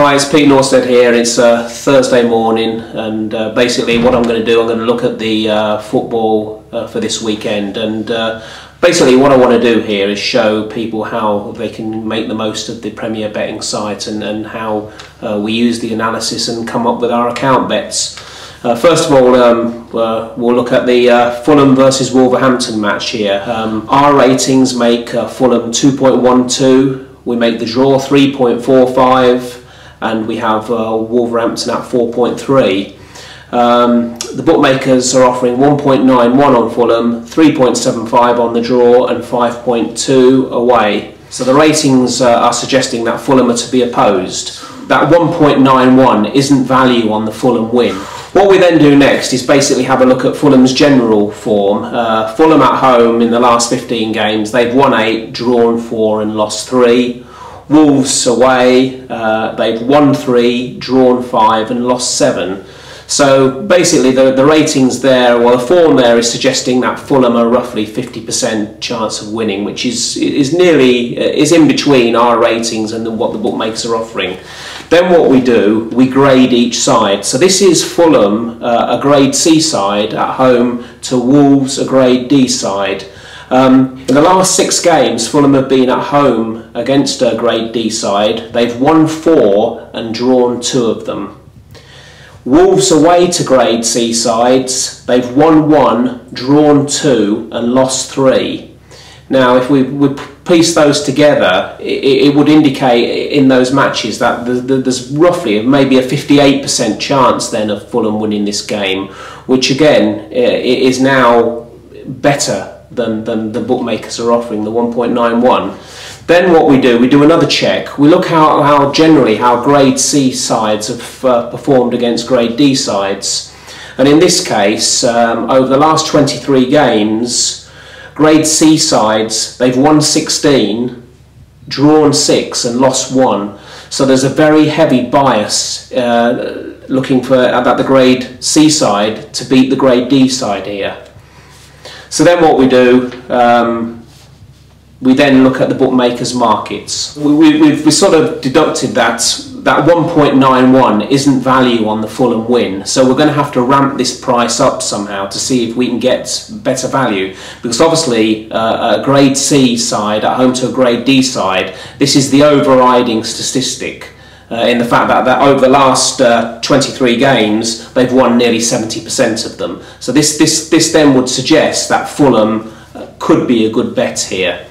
Hi, it's Pete Norstead here. It's Thursday morning, and basically what I'm going to do, I'm going to look at the football for this weekend, and basically what I want to do here is show people how they can make the most of the Premier betting sites, and how we use the analysis and come up with our account bets. First of all, we'll look at the Fulham versus Wolverhampton match here. Our ratings make Fulham 2.12, we make the draw 3.45, and we have Wolverhampton at 4.3. The bookmakers are offering 1.91 on Fulham, 3.75 on the draw, and 5.2 away. So the ratings are suggesting that Fulham are to be opposed. That 1.91 isn't value on the Fulham win. What we then do next is basically have a look at Fulham's general form. Fulham at home in the last 15 games, they've won 8, drawn 4 and lost 3. Wolves away, they've won 3, drawn 5 and lost 7. So basically the ratings there, well, the form there is suggesting that Fulham are roughly 50% chance of winning, which is in between our ratings and what the bookmakers are offering. Then what we do, we grade each side. So this is Fulham, a grade C side at home, to Wolves, a grade D side. In the last 6 games, Fulham have been at home against a grade D side. They've won 4 and drawn 2 of them. Wolves away to grade C sides, they've won 1, drawn 2 and lost 3. Now if we piece those together, it would indicate in those matches that there's roughly maybe a 58% chance then of Fulham winning this game, which again is now better than the bookmakers are offering, the 1.91. Then what we do another check. We look how generally how grade C sides have performed against grade D sides, and in this case over the last 23 games, grade C sides, they've won 16, drawn 6 and lost 1. So there's a very heavy bias looking for at the grade C side to beat the grade D side here. So then what we do, we then look at the bookmakers' markets. We've sort of deducted that 1.91 isn't value on the Fulham win, so we're going to have to ramp this price up somehow to see if we can get better value, because obviously a grade C side at home to a grade D side, this is the overriding statistic. In the fact that over the last 23 games, they've won nearly 70% of them. So this then would suggest that Fulham could be a good bet here.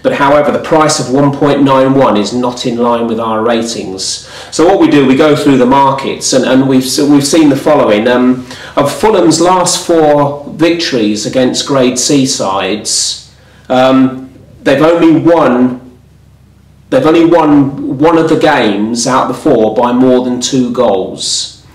But however, the price of 1.91 is not in line with our ratings. So what we do, we go through the markets, and we've seen the following. Of Fulham's last 4 victories against grade C sides, they've only won 1 of the games out of the 4 by more than 2 goals.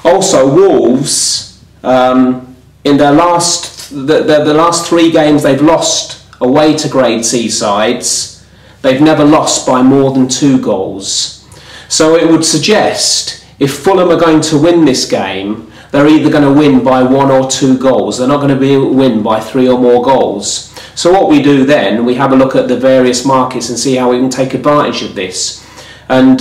Also, Wolves, in their last 3 games they've lost away to grade C sides, they've never lost by more than 2 goals. So it would suggest if Fulham are going to win this game, they're either going to win by 1 or 2 goals. They're not going to win by 3 or more goals. So what we do then, we have a look at the various markets and see how we can take advantage of this. And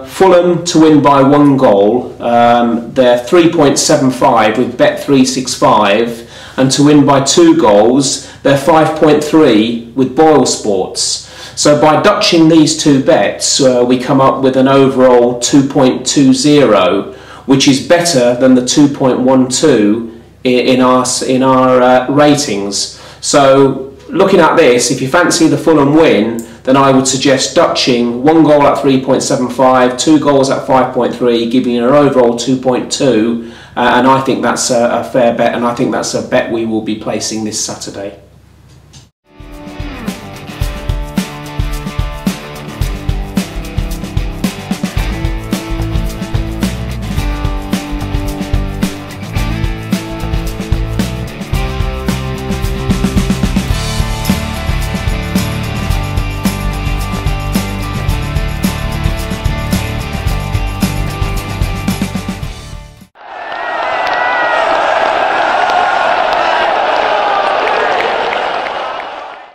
Fulham to win by 1 goal, they're 3.75 with Bet365, and to win by 2 goals, they're 5.3 with Boyle Sports. So by dutching these 2 bets, we come up with an overall 2.20, which is better than the 2.12 in our ratings. So looking at this, if you fancy the Fulham win, then I would suggest dutching 1 goal at 3.75, 2 goals at 5.3, giving you an overall 2.2, and I think that's a fair bet, and I think that's a bet we will be placing this Saturday.